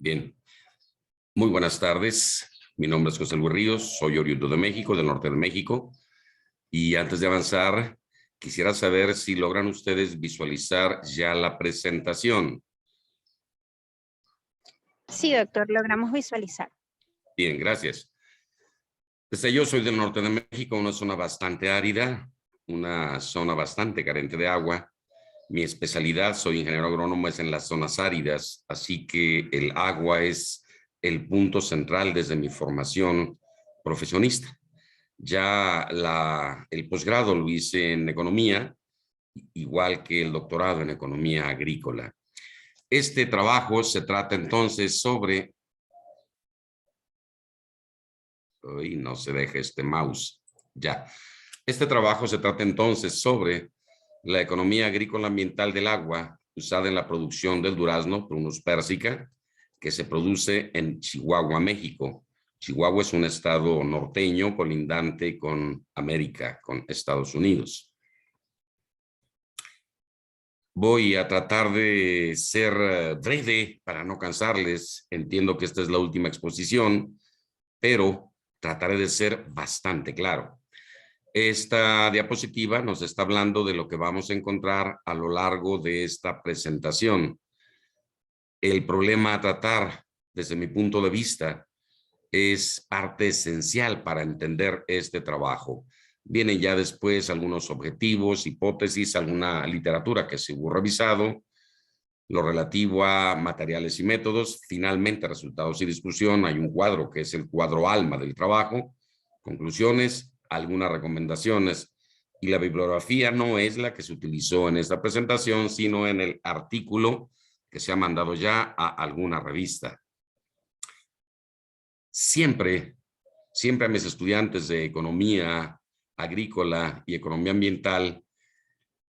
Bien, muy buenas tardes. Mi nombre es José Luis Ríos, soy oriundo de México, del norte de México. Y antes de avanzar, quisiera saber si logran ustedes visualizar ya la presentación. Sí, doctor, logramos visualizar. Bien, gracias. Yo soy del norte de México, una zona bastante árida, una zona bastante carente de agua. Mi especialidad, soy ingeniero agrónomo, es en las zonas áridas, así que el agua es el punto central desde mi formación profesionista. Ya el posgrado lo hice en economía, igual que el doctorado en economía agrícola. Este trabajo se trata entonces sobre... Uy, no se deja este mouse. Ya. Este trabajo se trata entonces sobre la economía agrícola ambiental del agua usada en la producción del durazno, Prunus persica, que se produce en Chihuahua, México. Chihuahua es un estado norteño colindante con América, con Estados Unidos. Voy a tratar de ser breve para no cansarles. Entiendo que esta es la última exposición, pero trataré de ser bastante claro. Esta diapositiva nos está hablando de lo que vamos a encontrar a lo largo de esta presentación. El problema a tratar, desde mi punto de vista, es parte esencial para entender este trabajo. Vienen ya después algunos objetivos, hipótesis, alguna literatura que se hubo revisado, lo relativo a materiales y métodos, finalmente resultados y discusión. Hay un cuadro que es el cuadro alma del trabajo, conclusiones, algunas recomendaciones, y la bibliografía no es la que se utilizó en esta presentación, sino en el artículo que se ha mandado ya a alguna revista. Siempre a mis estudiantes de economía agrícola y economía ambiental,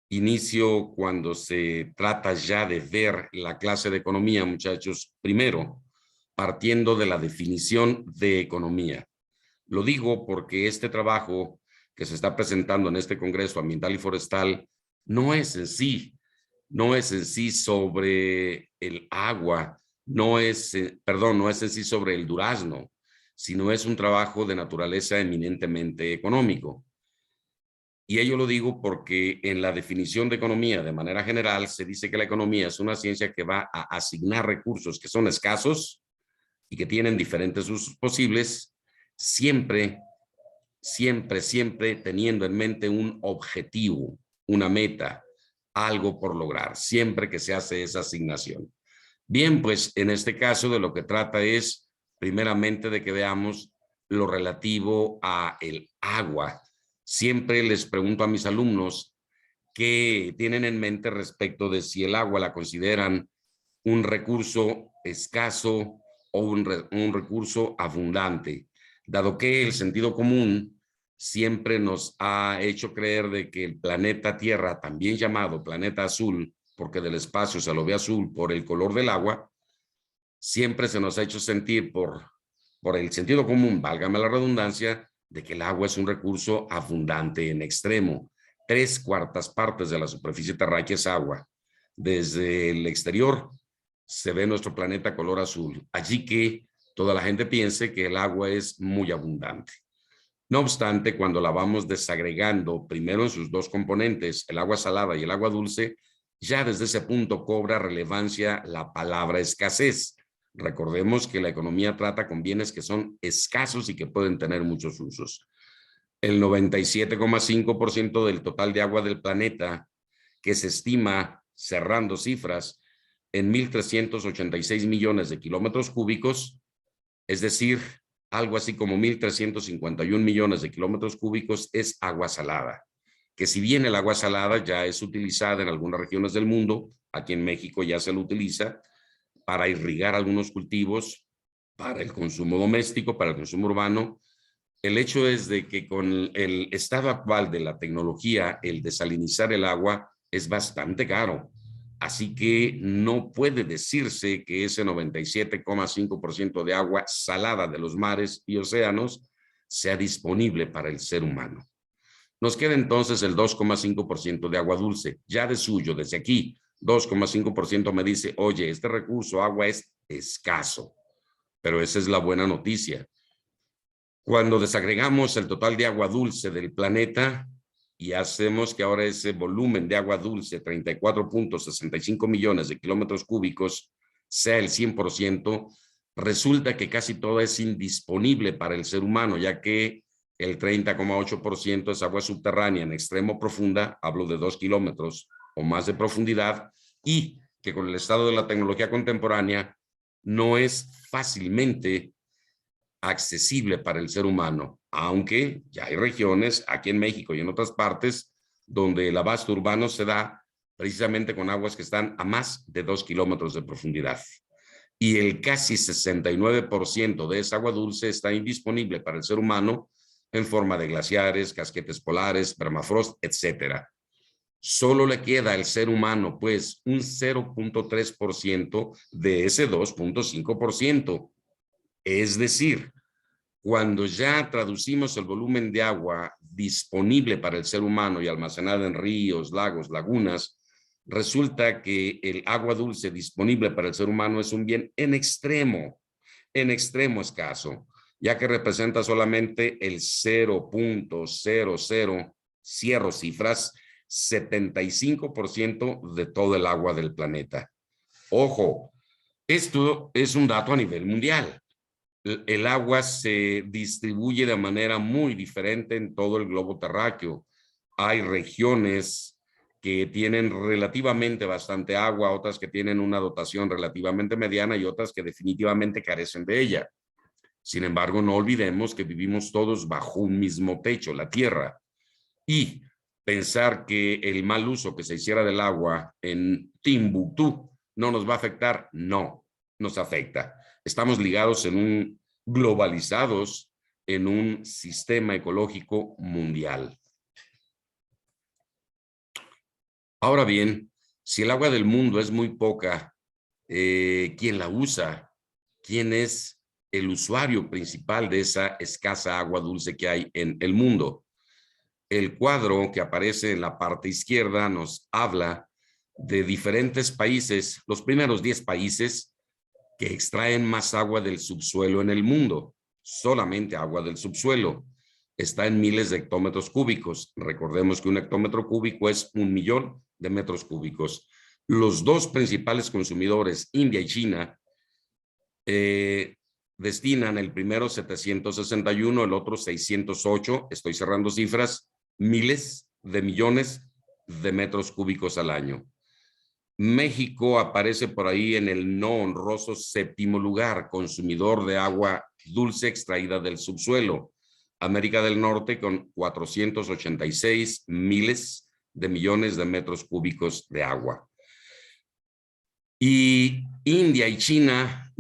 inicio cuando se trata ya de ver la clase de economía, muchachos, primero, partiendo de la definición de economía. Lo digo porque este trabajo que se está presentando en este Congreso Ambiental y Forestal no es en sí sobre el agua, no es en sí sobre el durazno, sino es un trabajo de naturaleza eminentemente económico. Y ello lo digo porque en la definición de economía, de manera general, se dice que la economía es una ciencia que va a asignar recursos que son escasos y que tienen diferentes usos posibles, siempre teniendo en mente un objetivo, una meta, algo por lograr, siempre que se hace esa asignación. Bien, pues en este caso de lo que trata es primeramente de que veamos lo relativo a el agua. Siempre les pregunto a mis alumnos qué tienen en mente respecto de si el agua la consideran un recurso escaso o un recurso abundante, dado que el sentido común siempre nos ha hecho creer de que el planeta Tierra, también llamado planeta azul, porque del espacio se lo ve azul por el color del agua, siempre se nos ha hecho sentir por el sentido común, válgame la redundancia, de que el agua es un recurso abundante en extremo. 3/4 partes de la superficie terráquea es agua. Desde el exterior se ve nuestro planeta color azul. Allí que toda la gente piense que el agua es muy abundante. No obstante, cuando la vamos desagregando primero en sus dos componentes, el agua salada y el agua dulce, ya desde ese punto cobra relevancia la palabra escasez. Recordemos que la economía trata con bienes que son escasos y que pueden tener muchos usos. El 97,5% del total de agua del planeta, que se estima, cerrando cifras, en 1.386 millones de kilómetros cúbicos, es decir, algo así como 1.351 millones de kilómetros cúbicos, es agua salada. Que si bien el agua salada ya es utilizada en algunas regiones del mundo, aquí en México ya se lo utiliza para irrigar algunos cultivos, para el consumo doméstico, para el consumo urbano. El hecho es de que con el estado actual de la tecnología, el desalinizar el agua es bastante caro. Así que no puede decirse que ese 97,5% de agua salada de los mares y océanos sea disponible para el ser humano. Nos queda entonces el 2,5% de agua dulce, ya de suyo, desde aquí, 2,5% me dice, oye, este recurso agua es escaso, pero esa es la buena noticia. Cuando desagregamos el total de agua dulce del planeta y hacemos que ahora ese volumen de agua dulce, 34.65 millones de kilómetros cúbicos, sea el 100%, resulta que casi todo es indisponible para el ser humano, ya que el 30,8% es agua subterránea en extremo profunda, hablo de 2 kilómetros o más de profundidad, y que con el estado de la tecnología contemporánea no es fácilmente accesible para el ser humano, aunque ya hay regiones aquí en México y en otras partes donde el abasto urbano se da precisamente con aguas que están a más de 2 kilómetros de profundidad. Y el casi 69% de esa agua dulce está indisponible para el ser humano en forma de glaciares, casquetes polares, permafrost, etcétera. Solo le queda al ser humano, pues, un 0.3% de ese 2.5%. Es decir, cuando ya traducimos el volumen de agua disponible para el ser humano y almacenada en ríos, lagos, lagunas, resulta que el agua dulce disponible para el ser humano es un bien en extremo escaso, ya que representa solamente el 0.00, cierro cifras, 75% de todo el agua del planeta. Ojo, esto es un dato a nivel mundial. El agua se distribuye de manera muy diferente en todo el globo terráqueo. Hay regiones que tienen relativamente bastante agua, otras que tienen una dotación relativamente mediana y otras que definitivamente carecen de ella. Sin embargo, no olvidemos que vivimos todos bajo un mismo techo, la tierra. Y pensar que el mal uso que se hiciera del agua en Timbuktu no nos va a afectar, no nos afecta. Estamos ligados globalizados en un sistema ecológico mundial. Ahora bien, si el agua del mundo es muy poca, ¿quién la usa? ¿Quién es el usuario principal de esa escasa agua dulce que hay en el mundo? El cuadro que aparece en la parte izquierda nos habla de diferentes países, los primeros 10 países que extraen más agua del subsuelo en el mundo, solamente agua del subsuelo. Está en miles de hectómetros cúbicos. Recordemos que un hectómetro cúbico es 1.000.000 de metros cúbicos. Los dos principales consumidores, India y China, destinan el primero 761, el otro 608, estoy cerrando cifras, miles de millones de metros cúbicos al año. México aparece por ahí en el no honroso 7º lugar, consumidor de agua dulce extraída del subsuelo. América del Norte con 486 miles de millones de metros cúbicos de agua. Y India y China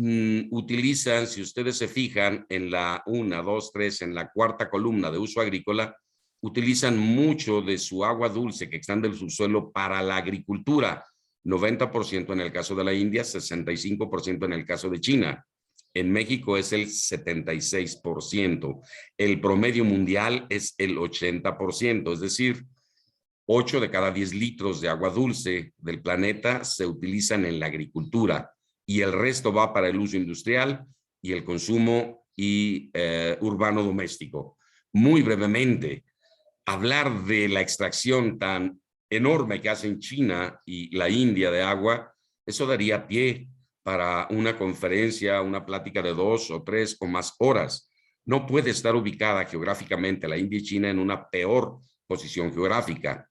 utilizan, si ustedes se fijan, en la 1, 2, 3, en la cuarta columna de uso agrícola, utilizan mucho de su agua dulce que extraen del subsuelo para la agricultura. 90% en el caso de la India, 65% en el caso de China. En México es el 76%. El promedio mundial es el 80%, es decir, 8 de cada 10 litros de agua dulce del planeta se utilizan en la agricultura y el resto va para el uso industrial y el consumo urbano doméstico. Muy brevemente, hablar de la extracción tan enorme que hacen China y la India de agua, eso daría pie para una conferencia, una plática de 2 o 3 o más horas. No puede estar ubicada geográficamente la India y China en una peor posición geográfica.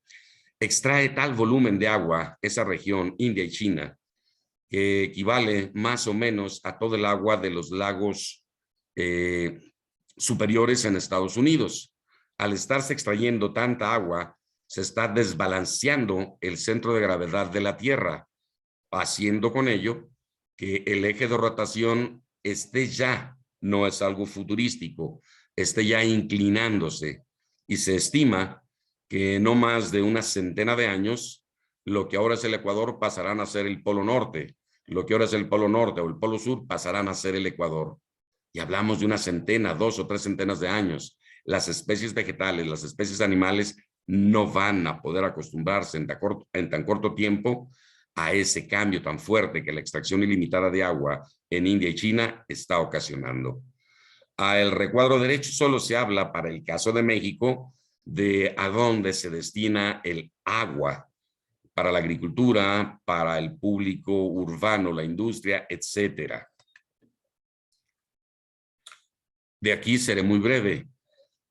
Extrae tal volumen de agua esa región, India y China, que equivale más o menos a todo el agua de los lagos superiores en Estados Unidos. Al estarse extrayendo tanta agua, se está desbalanceando el centro de gravedad de la Tierra, haciendo con ello que el eje de rotación esté ya, no es algo futurístico, esté ya inclinándose y se estima que no más de una centena de años, lo que ahora es el Ecuador pasarán a ser el Polo Norte, lo que ahora es el Polo Norte o el Polo Sur pasarán a ser el Ecuador. Y hablamos de una centena, 2 o 3 centenas de años. Las especies vegetales, las especies animales no van a poder acostumbrarse en tan corto tiempo a ese cambio tan fuerte que la extracción ilimitada de agua en India y China está ocasionando. El recuadro derecho solo se habla para el caso de México de a dónde se destina el agua para la agricultura, para el público urbano, la industria, etcétera. De aquí seré muy breve.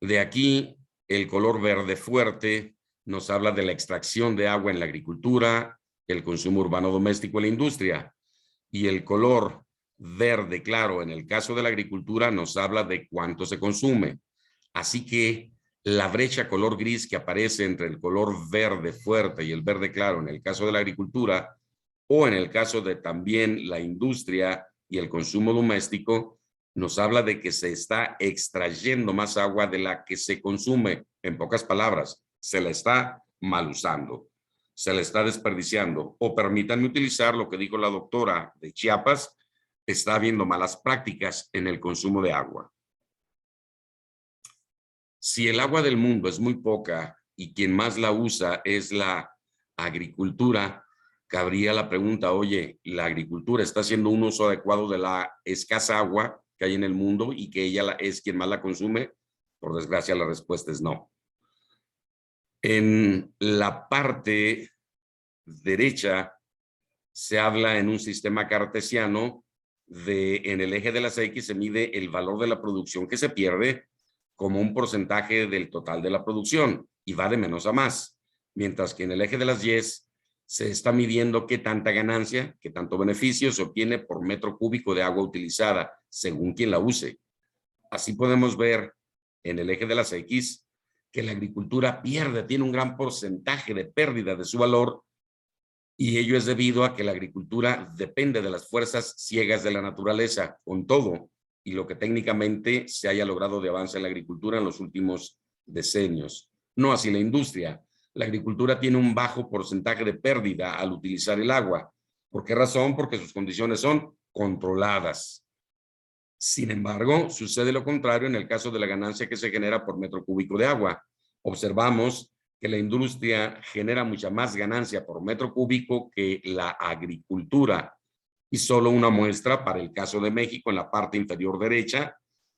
De aquí, el color verde fuerte nos habla de la extracción de agua en la agricultura, el consumo urbano doméstico en la industria. Y el color verde claro en el caso de la agricultura nos habla de cuánto se consume. Así que la brecha color gris que aparece entre el color verde fuerte y el verde claro en el caso de la agricultura o en el caso de también la industria y el consumo doméstico, nos habla de que se está extrayendo más agua de la que se consume. En pocas palabras, se la está mal usando, se la está desperdiciando. O permítanme utilizar lo que dijo la doctora de Chiapas, está habiendo malas prácticas en el consumo de agua. Si el agua del mundo es muy poca y quien más la usa es la agricultura, cabría la pregunta, oye, ¿la agricultura está haciendo un uso adecuado de la escasa agua que hay en el mundo y que ella es quien más la consume? Por desgracia, la respuesta es no. En la parte derecha se habla en un sistema cartesiano en el eje de las X se mide el valor de la producción que se pierde como un porcentaje del total de la producción y va de menos a más, mientras que en el eje de las Y se está midiendo qué tanta ganancia, qué tanto beneficio se obtiene por metro cúbico de agua utilizada, según quien la use. Así podemos ver en el eje de las X que la agricultura tiene un gran porcentaje de pérdida de su valor y ello es debido a que la agricultura depende de las fuerzas ciegas de la naturaleza, con todo y lo que técnicamente se haya logrado de avance en la agricultura en los últimos decenios. No así la industria. La agricultura tiene un bajo porcentaje de pérdida al utilizar el agua. ¿Por qué razón? Porque sus condiciones son controladas. Sin embargo, sucede lo contrario en el caso de la ganancia que se genera por metro cúbico de agua. Observamos que la industria genera mucha más ganancia por metro cúbico que la agricultura. Y solo una muestra para el caso de México en la parte inferior derecha,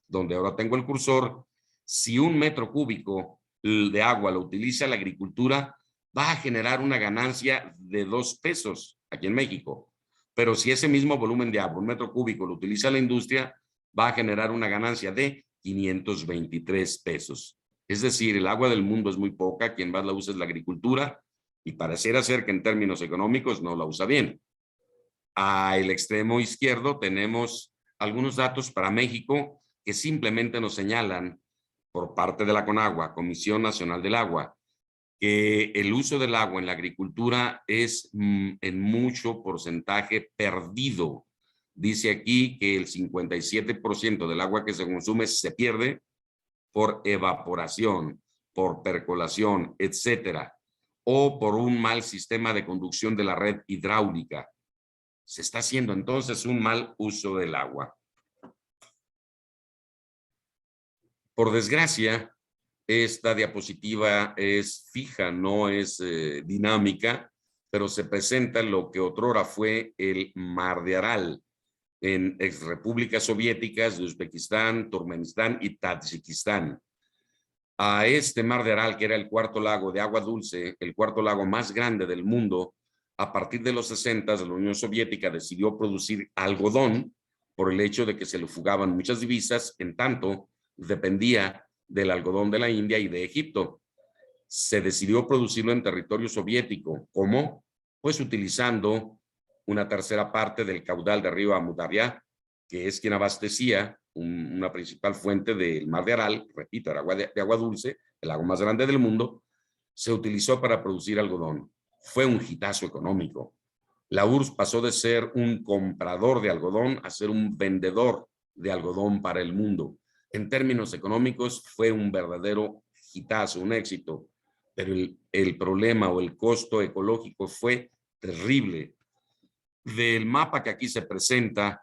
donde ahora tengo el cursor. Si un metro cúbico de agua lo utiliza la agricultura, va a generar una ganancia de 2 pesos aquí en México. Pero si ese mismo volumen de agua, un metro cúbico, lo utiliza la industria, va a generar una ganancia de 523 pesos. Es decir, el agua del mundo es muy poca, quien más la usa es la agricultura y pareciera ser que en términos económicos no la usa bien. Al extremo izquierdo tenemos algunos datos para México que simplemente nos señalan por parte de la CONAGUA, Comisión Nacional del Agua, que el uso del agua en la agricultura es en mucho porcentaje perdido. Dice aquí que el 57% del agua que se consume se pierde por evaporación, por percolación, etcétera, o por un mal sistema de conducción de la red hidráulica. Se está haciendo entonces un mal uso del agua. Por desgracia, esta diapositiva es fija, no es dinámica, pero se presenta lo que otrora fue el Mar de Aral en exrepúblicas soviéticas de Uzbekistán, Turkmenistán y Tayikistán. A este Mar de Aral, que era el cuarto lago de agua dulce, el cuarto lago más grande del mundo, a partir de los 60, la Unión Soviética decidió producir algodón por el hecho de que se le fugaban muchas divisas, en tanto dependía del algodón de la India y de Egipto. Se decidió producirlo en territorio soviético. ¿Cómo? Pues utilizando una tercera parte del caudal del río Amudarya, que es quien abastecía una principal fuente del Mar de Aral, repito, era de agua dulce, el lago más grande del mundo, se utilizó para producir algodón. Fue un hitazo económico. La URSS pasó de ser un comprador de algodón a ser un vendedor de algodón para el mundo. En términos económicos fue un verdadero hitazo, un éxito, pero el problema o el costo ecológico fue terrible. Del mapa que aquí se presenta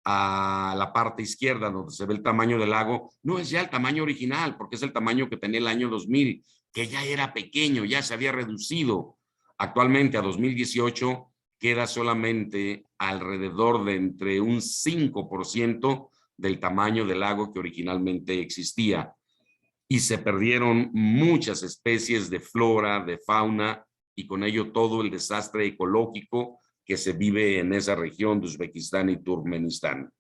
a la parte izquierda, donde se ve el tamaño del lago, no es ya el tamaño original, porque es el tamaño que tenía el año 2000, que ya era pequeño, ya se había reducido Actualmente a 2018 queda solamente alrededor de entre un 5% del tamaño del lago que originalmente existía. Y se perdieron muchas especies de flora, de fauna, y con ello todo el desastre ecológico que se vive en esa región de Uzbekistán y Turkmenistán.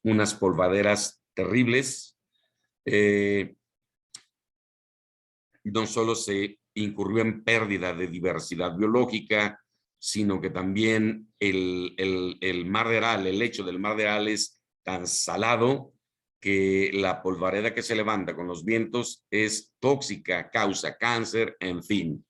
Unas polvaderas terribles. No solo se incurrió en pérdida de diversidad biológica, sino que también el mar de Aral, el lecho del mar de Aral es tan salado que la polvareda que se levanta con los vientos es tóxica, causa cáncer, en fin.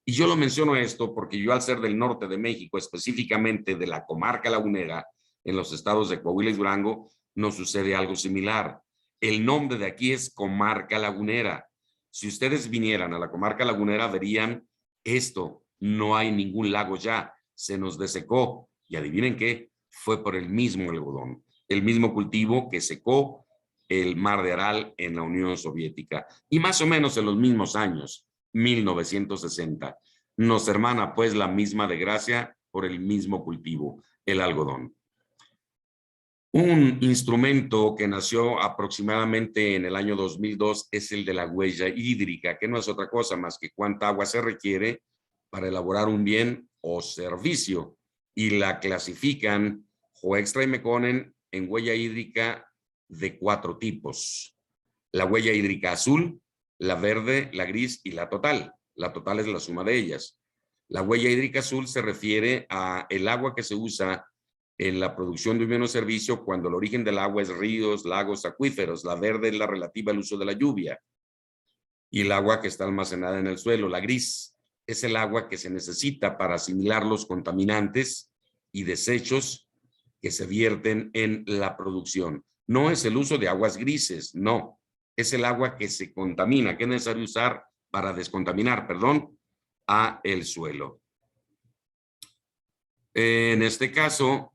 Y yo lo menciono esto porque yo, al ser del norte de México, específicamente de la comarca lagunera, en los estados de Coahuila y Durango, nos sucede algo similar. El nombre de aquí es Comarca Lagunera. Si ustedes vinieran a la comarca lagunera, verían esto. No hay ningún lago ya. Se nos desecó. Y adivinen qué, fue por el mismo algodón. El mismo cultivo que secó el mar de Aral en la Unión Soviética. Y más o menos en los mismos años, 1960. Nos hermana pues la misma desgracia por el mismo cultivo, el algodón. Un instrumento que nació aproximadamente en el año 2002 es el de la huella hídrica, que no es otra cosa más que cuánta agua se requiere para elaborar un bien o servicio. Y la clasifican Hoekstra y Mekonnen en huella hídrica de 4 tipos. La huella hídrica azul, la verde, la gris y la total. La total es la suma de ellas. La huella hídrica azul se refiere a el agua que se usa en la producción de un bien o servicio cuando el origen del agua es ríos, lagos, acuíferos. La verde es la relativa al uso de la lluvia. Y el agua que está almacenada en el suelo. La gris es el agua que se necesita para asimilar los contaminantes y desechos que se vierten en la producción. No es el uso de aguas grises, no. Es el agua que se contamina, que es necesario usar para descontaminar, perdón, a el suelo. En este caso,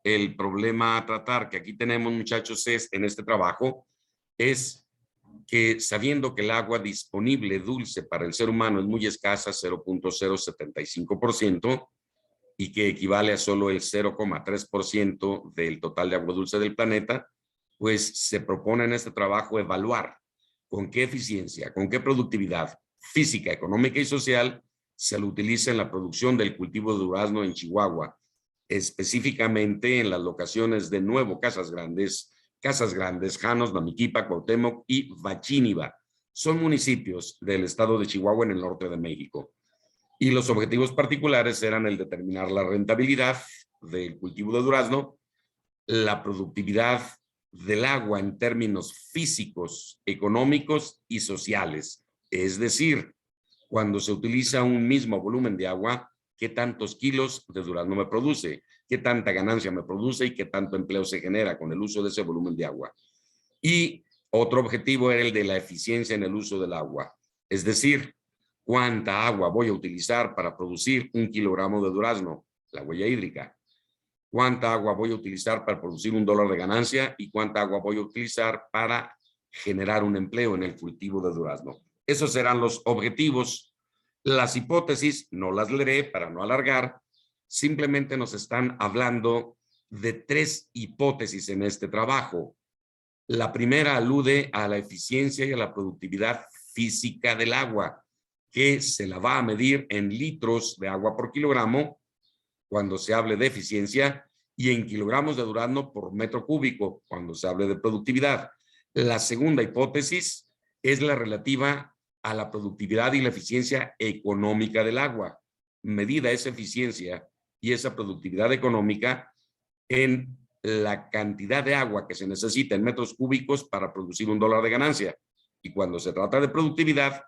el problema a tratar que aquí tenemos, muchachos, es en este trabajo, es que sabiendo que el agua disponible dulce para el ser humano es muy escasa, 0.075%, y que equivale a solo el 0,3% del total de agua dulce del planeta, pues se propone en este trabajo evaluar con qué eficiencia, con qué productividad física, económica y social se lo utiliza en la producción del cultivo de durazno en Chihuahua, específicamente en las locaciones de Nuevo Casas Grandes, Janos, Namiquipa, Cuauhtémoc y Vachíniva. Son municipios del estado de Chihuahua en el norte de México. Y los objetivos particulares eran el determinar la rentabilidad del cultivo de durazno, la productividad del agua en términos físicos, económicos y sociales. Es decir, cuando se utiliza un mismo volumen de agua, ¿qué tantos kilos de durazno me produce? ¿Qué tanta ganancia me produce y qué tanto empleo se genera con el uso de ese volumen de agua? Y otro objetivo era el de la eficiencia en el uso del agua. Es decir, ¿cuánta agua voy a utilizar para producir 1 kilogramo de durazno? La huella hídrica. ¿Cuánta agua voy a utilizar para producir $1 de ganancia? ¿Y cuánta agua voy a utilizar para generar un empleo en el cultivo de durazno? Esos serán los objetivos. Las hipótesis, no las leeré para no alargar, simplemente nos están hablando de 3 hipótesis en este trabajo. La primera alude a la eficiencia y a la productividad física del agua, que se la va a medir en litros de agua por kilogramo cuando se hable de eficiencia y en kilogramos de durazno por metro cúbico cuando se hable de productividad. La segunda hipótesis es la relativa a la productividad y la eficiencia económica del agua. Medida esa eficiencia y esa productividad económica en la cantidad de agua que se necesita en metros cúbicos para producir $1 de ganancia. Y cuando se trata de productividad,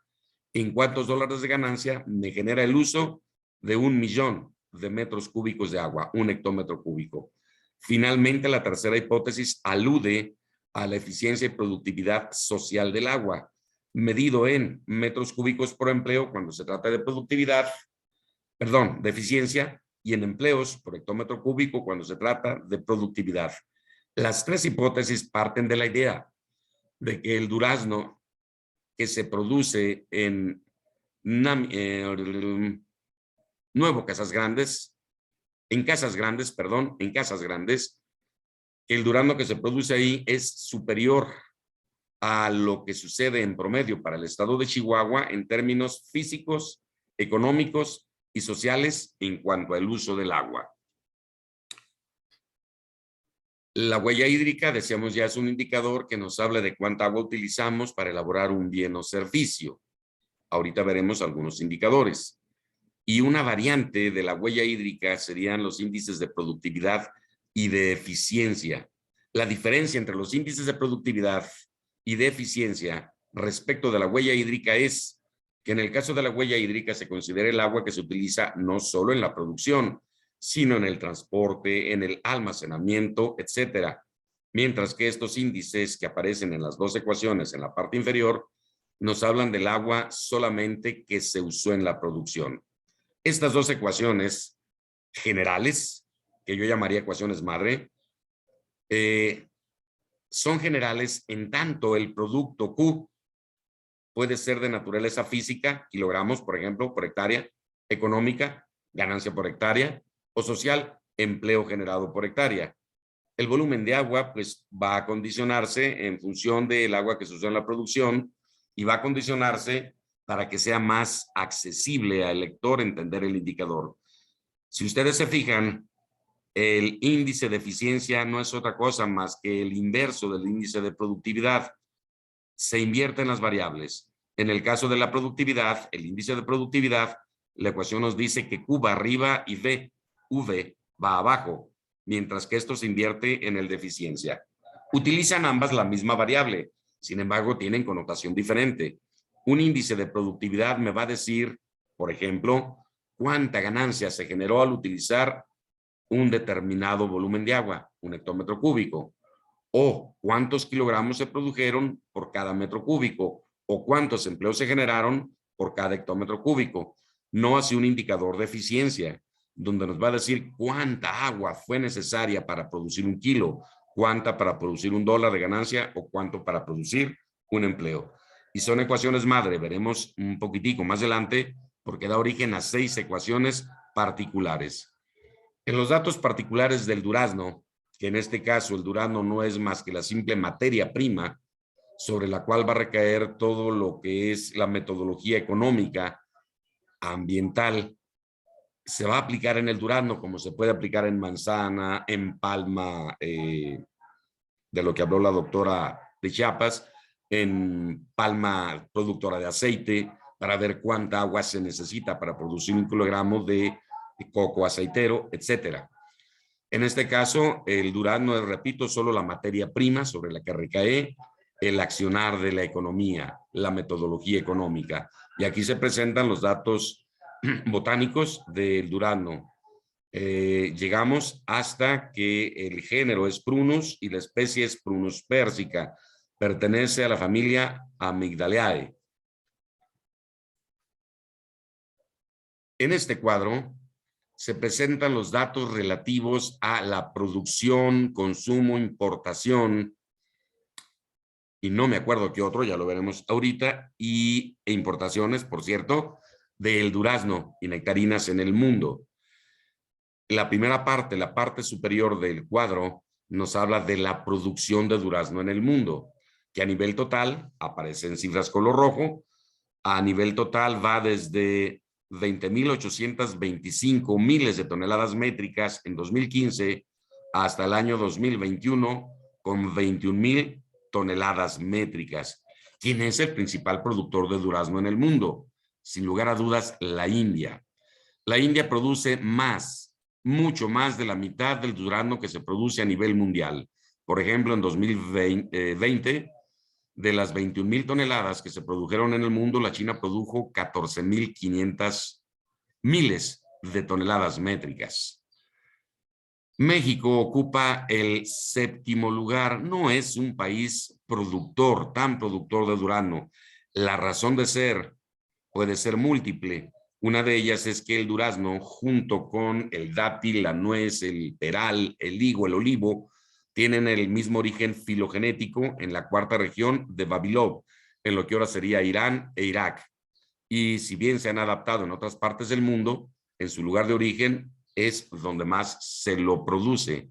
¿en cuántos dólares de ganancia me genera el uso de 1 millón de metros cúbicos de agua, 1 hectómetro cúbico? Finalmente, la tercera hipótesis alude a la eficiencia y productividad social del agua, medido en metros cúbicos por empleo cuando se trata de productividad, perdón, de eficiencia, y en empleos por hectómetro cúbico cuando se trata de productividad. Las 3 hipótesis parten de la idea de que el durazno que se produce en nuevo Casas Grandes, en Casas Grandes, perdón, en Casas Grandes, el durazno que se produce ahí es superior a lo que sucede en promedio para el estado de Chihuahua en términos físicos, económicos y sociales en cuanto al uso del agua. La huella hídrica, decíamos ya, es un indicador que nos habla de cuánta agua utilizamos para elaborar un bien o servicio. Ahorita veremos algunos indicadores. Y una variante de la huella hídrica serían los índices de productividad y de eficiencia. La diferencia entre los índices de productividad y de eficiencia respecto de la huella hídrica es que en el caso de la huella hídrica se considera el agua que se utiliza no solo en la producción, sino en el transporte, en el almacenamiento, etcétera. Mientras que estos índices que aparecen en las dos ecuaciones en la parte inferior nos hablan del agua solamente que se usó en la producción. Estas dos ecuaciones generales, que yo llamaría ecuaciones madre, son generales en tanto el producto Q puede ser de naturaleza física, kilogramos, por ejemplo, por hectárea, económica, ganancia por hectárea, o social, empleo generado por hectárea. El volumen de agua, pues, va a condicionarse en función del agua que se usó en la producción y va a condicionarse para que sea más accesible al lector entender el indicador. Si ustedes se fijan, el índice de eficiencia no es otra cosa más que el inverso del índice de productividad. Se invierten las variables. En el caso de la productividad, el índice de productividad, la ecuación nos dice que Q va arriba y V va abajo, mientras que esto se invierte en el de eficiencia. Utilizan ambas la misma variable, sin embargo, tienen connotación diferente. Un índice de productividad me va a decir, por ejemplo, cuánta ganancia se generó al utilizar un determinado volumen de agua, un hectómetro cúbico, o cuántos kilogramos se produjeron por cada metro cúbico, o cuántos empleos se generaron por cada hectómetro cúbico. No así un indicador de eficiencia, donde nos va a decir cuánta agua fue necesaria para producir un kilo, cuánta para producir $1 de ganancia o cuánto para producir un empleo. Y son ecuaciones madre, veremos un poquitico más adelante, porque da origen a 6 ecuaciones particulares. En los datos particulares del durazno, que en este caso el durazno no es más que la simple materia prima sobre la cual va a recaer todo lo que es la metodología económica, ambiental, se va a aplicar en el durazno como se puede aplicar en manzana, en palma, de lo que habló la doctora de Chiapas, en palma productora de aceite, para ver cuánta agua se necesita para producir 1 kilogramo de coco aceitero, etcétera. En este caso, el durazno es, repito, solo la materia prima sobre la que recae el accionar de la economía, la metodología económica. Y aquí se presentan los datos botánicos del durazno. Llegamos hasta que el género es Prunus y la especie es Prunus persica. Pertenece a la familia Amygdaleae. En este cuadro se presentan los datos relativos a la producción, consumo, importación, y no me acuerdo qué otro, ya lo veremos ahorita, e importaciones, por cierto, del durazno y nectarinas en el mundo. La primera parte, la parte superior del cuadro, nos habla de la producción de durazno en el mundo, que a nivel total, aparecen cifras color rojo, a nivel total va desde 20.825 miles de toneladas métricas en 2015 hasta el año 2021 con 21.000 toneladas métricas. ¿Quién es el principal productor de durazno en el mundo? Sin lugar a dudas, la India. La India produce más, mucho más de la mitad del durazno que se produce a nivel mundial. Por ejemplo, en 2020, de las 21.000 toneladas que se produjeron en el mundo, la China produjo 14.500 miles de toneladas métricas. México ocupa el 7º lugar. No es un país productor, tan productor de durazno. La razón de ser puede ser múltiple. Una de ellas es que el durazno, junto con el dátil, la nuez, el peral, el higo, el olivo, tienen el mismo origen filogenético en la 4ª región de Babilov, en lo que ahora sería Irán e Irak. Y si bien se han adaptado en otras partes del mundo, en su lugar de origen, es donde más se lo produce.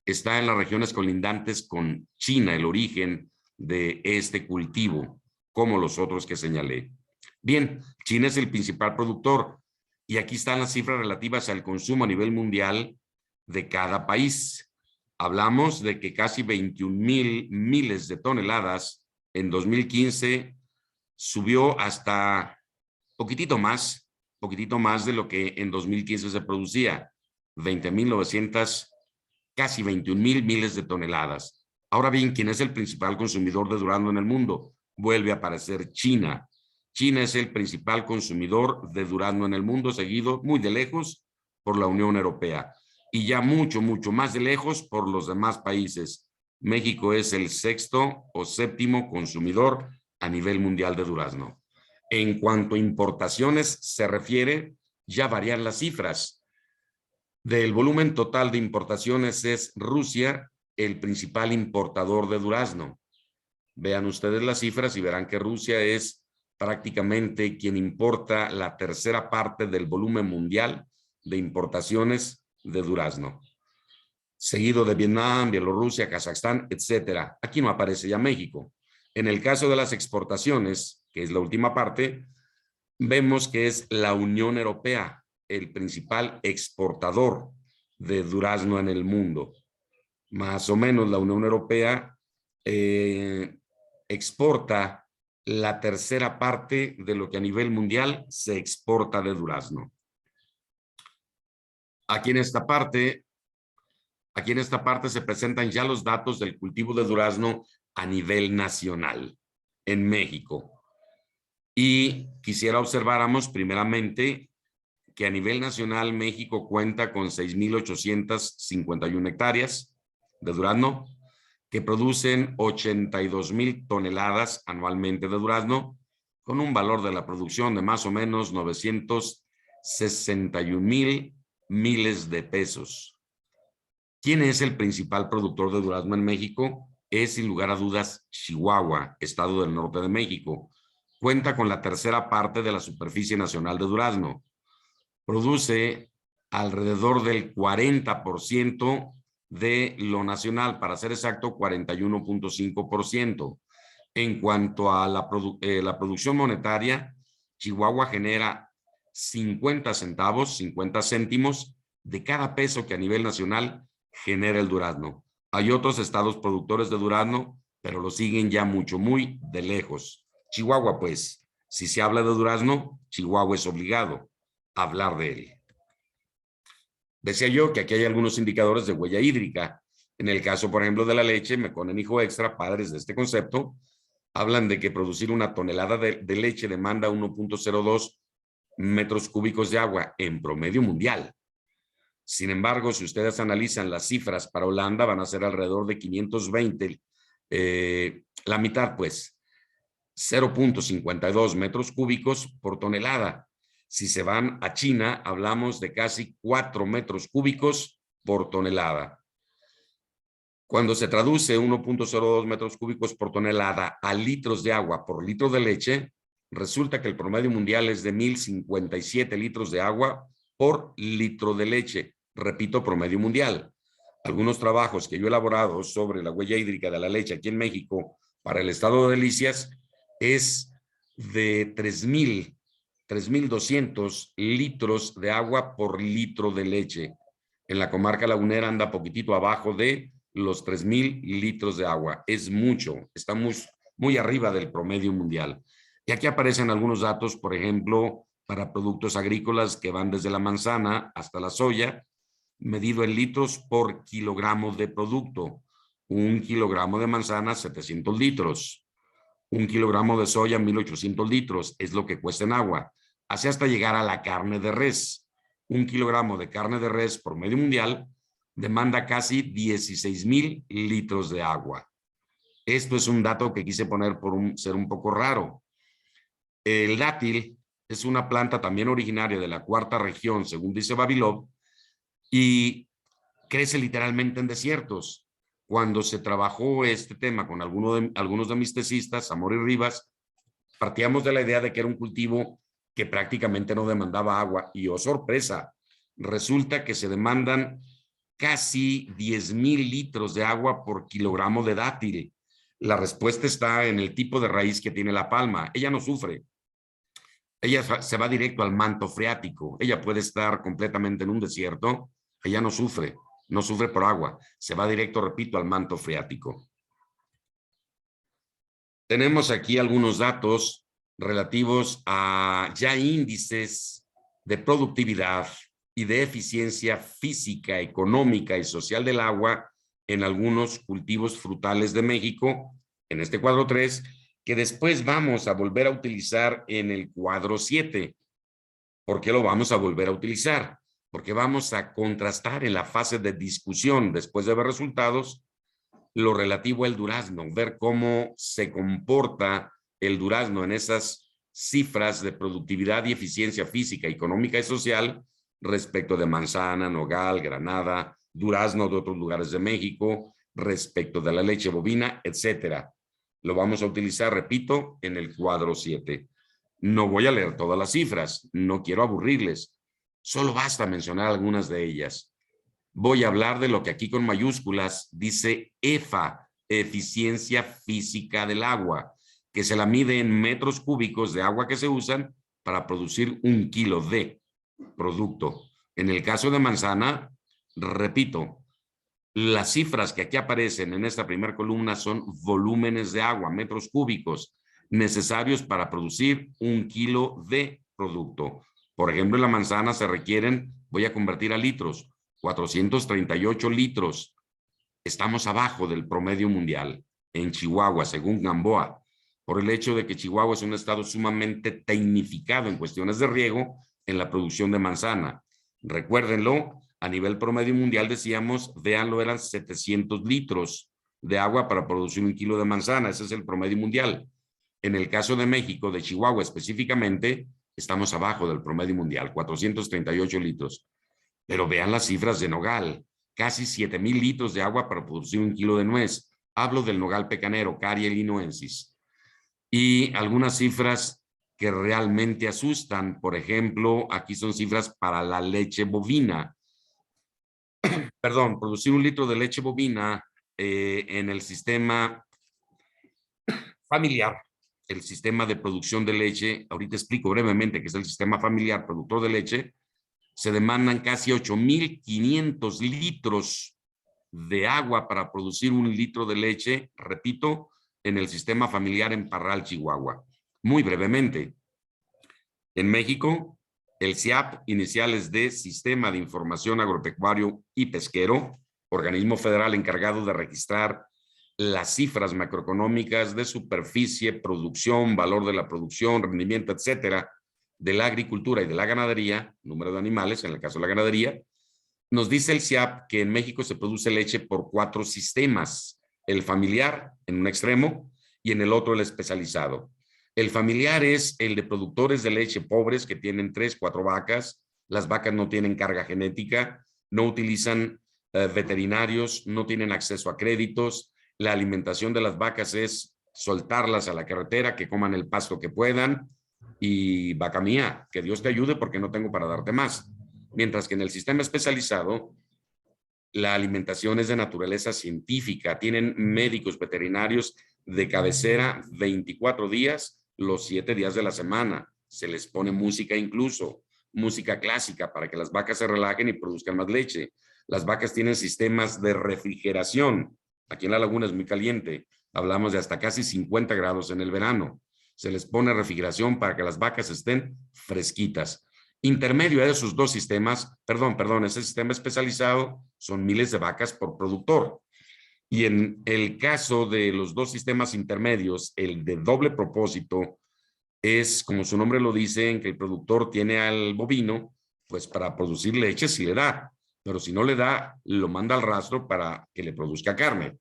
Está en las regiones colindantes con China, el origen de este cultivo, como los otros que señalé. Bien, China es el principal productor y aquí están las cifras relativas al consumo a nivel mundial de cada país. Hablamos de que casi 21,000 miles de toneladas en 2015 subió hasta poquitito más de lo que en 2015 se producía, 20,900, casi 21,000 miles de toneladas. Ahora bien, ¿quién es el principal consumidor de durazno en el mundo? Vuelve a aparecer China. China es el principal consumidor de durazno en el mundo, seguido muy de lejos por la Unión Europea y ya mucho más de lejos por los demás países. México es el sexto o séptimo consumidor a nivel mundial de durazno. En cuanto a importaciones se refiere, ya varían las cifras. Del volumen total de importaciones es Rusia el principal importador de durazno. Vean ustedes las cifras y verán que Rusia es prácticamente quien importa la tercera parte del volumen mundial de importaciones de durazno. Seguido de Vietnam, Bielorrusia, Kazajstán, etcétera. Aquí no aparece ya México. En el caso de las exportaciones, que es la última parte, vemos que es la Unión Europea el principal exportador de durazno en el mundo. Más o menos la Unión Europea exporta la tercera parte de lo que a nivel mundial se exporta de durazno. Aquí en esta parte se presentan ya los datos del cultivo de durazno a nivel nacional en México. Y quisiera observáramos primeramente que a nivel nacional México cuenta con 6,851 hectáreas de durazno que producen 82,000 toneladas anualmente de durazno con un valor de la producción de más o menos 961,000 miles de pesos. ¿Quién es el principal productor de durazno en México? Es sin lugar a dudas Chihuahua, estado del norte de México. Cuenta con la tercera parte de la superficie nacional de durazno. Produce alrededor del 40% de lo nacional, para ser exacto, 41.5%. En cuanto a la producción monetaria, Chihuahua genera 50 céntimos de cada peso que a nivel nacional genera el durazno. Hay otros estados productores de durazno, pero lo siguen ya muy de lejos. Chihuahua, pues, si se habla de durazno, Chihuahua es obligado a hablar de él. Decía yo que aquí hay algunos indicadores de huella hídrica. En el caso, por ejemplo, de la leche, Meconen Hijo Extra, padres de este concepto, hablan de que producir una tonelada de leche demanda 1.02 metros cúbicos de agua en promedio mundial. Sin embargo, si ustedes analizan las cifras para Holanda, van a ser alrededor de 520, la mitad, pues, 0.52 metros cúbicos por tonelada. Si se van a China, hablamos de casi 4 metros cúbicos por tonelada. Cuando se traduce 1.02 metros cúbicos por tonelada a litros de agua por litro de leche, resulta que el promedio mundial es de 1,057 litros de agua por litro de leche. Repito, promedio mundial. Algunos trabajos que yo he elaborado sobre la huella hídrica de la leche aquí en México para el estado de Delicias es de 3,200 litros de agua por litro de leche. En la comarca lagunera anda poquitito abajo de los 3,000 litros de agua. Es mucho, está muy arriba del promedio mundial. Y aquí aparecen algunos datos, por ejemplo, para productos agrícolas que van desde la manzana hasta la soya, medido en litros por kilogramo de producto. 1 kilogramo de manzana, 700 litros. 1 kilogramo de soya, 1,800 litros, es lo que cuesta en agua. Así hasta llegar a la carne de res. 1 kilogramo de carne de res por medio mundial demanda casi 16,000 litros de agua. Esto es un dato que quise poner por ser un poco raro. El dátil es una planta también originaria de la cuarta región, según dice Vavilov, y crece literalmente en desiertos. Cuando se trabajó este tema con algunos de mis tesistas, Amor y Rivas, partíamos de la idea de que era un cultivo que prácticamente no demandaba agua. Y oh sorpresa, resulta que se demandan casi 10,000 litros de agua por kilogramo de dátil. La respuesta está en el tipo de raíz que tiene la palma. Ella no sufre. Ella se va directo al manto freático. Ella puede estar completamente en un desierto. Ella no sufre por agua. Se va directo, repito, al manto freático. Tenemos aquí algunos datos relativos a ya índices de productividad y de eficiencia física, económica y social del agua en algunos cultivos frutales de México, en este cuadro 3, que después vamos a volver a utilizar en el cuadro 7. ¿Por qué lo vamos a volver a utilizar? Porque vamos a contrastar en la fase de discusión, después de ver resultados, lo relativo al durazno, ver cómo se comporta el durazno en esas cifras de productividad y eficiencia física, económica y social respecto de manzana, nogal, granada, durazno de otros lugares de México, respecto de la leche bovina, etcétera. Lo vamos a utilizar, repito, en el cuadro 7. No voy a leer todas las cifras, no quiero aburrirles, solo basta mencionar algunas de ellas. Voy a hablar de lo que aquí con mayúsculas dice EFA, eficiencia física del agua, que se la mide en metros cúbicos de agua que se usan para producir 1 kilo de producto. En el caso de manzana, repito, las cifras que aquí aparecen en esta primera columna son volúmenes de agua, metros cúbicos, necesarios para producir 1 kilo de producto. Por ejemplo, en la manzana se requieren, voy a convertir a litros, 438 litros. Estamos abajo del promedio mundial en Chihuahua, según Gamboa, por el hecho de que Chihuahua es un estado sumamente tecnificado en cuestiones de riego en la producción de manzana. Recuérdenlo, a nivel promedio mundial decíamos, véanlo, eran 700 litros de agua para producir 1 kilo de manzana. Ese es el promedio mundial. En el caso de México, de Chihuahua específicamente, estamos abajo del promedio mundial, 438 litros. Pero vean las cifras de nogal, casi 7,000 litros de agua para producir 1 kilo de nuez. Hablo del nogal pecanero, Caria illinoensis. Y algunas cifras que realmente asustan. Por ejemplo, aquí son cifras para la leche bovina. Perdón, producir 1 litro de leche bovina en el sistema familiar, el sistema de producción de leche, ahorita explico brevemente qué es el sistema familiar productor de leche, se demandan casi 8,500 litros de agua para producir 1 litro de leche, repito, en el sistema familiar en Parral, Chihuahua. Muy brevemente, en México, el SIAP, iniciales de Sistema de Información Agropecuario y Pesquero, organismo federal encargado de registrar las cifras macroeconómicas de superficie, producción, valor de la producción, rendimiento, etcétera, de la agricultura y de la ganadería, número de animales, en el caso de la ganadería, nos dice el SIAP que en México se produce leche por 4 sistemas, el familiar en un extremo y en el otro el especializado. El familiar es el de productores de leche pobres que tienen 3, 4 vacas, las vacas no tienen carga genética, no utilizan veterinarios, no tienen acceso a créditos, la alimentación de las vacas es soltarlas a la carretera, que coman el pasto que puedan, y vaca mía, que Dios te ayude porque no tengo para darte más. Mientras que en el sistema especializado, la alimentación es de naturaleza científica, tienen médicos veterinarios de cabecera 24 días, los 7 días de la semana. Se les pone música incluso, música clásica para que las vacas se relajen y produzcan más leche. Las vacas tienen sistemas de refrigeración. Aquí en la laguna es muy caliente, hablamos de hasta casi 50 grados en el verano. Se les pone refrigeración para que las vacas estén fresquitas. Intermedio de esos 2 sistemas, ese sistema especializado son miles de vacas por productor. Y en el caso de los 2 sistemas intermedios, el de doble propósito es, como su nombre lo dice, en que el productor tiene al bovino, pues para producir leche sí le da, pero si no le da, lo manda al rastro para que le produzca carne.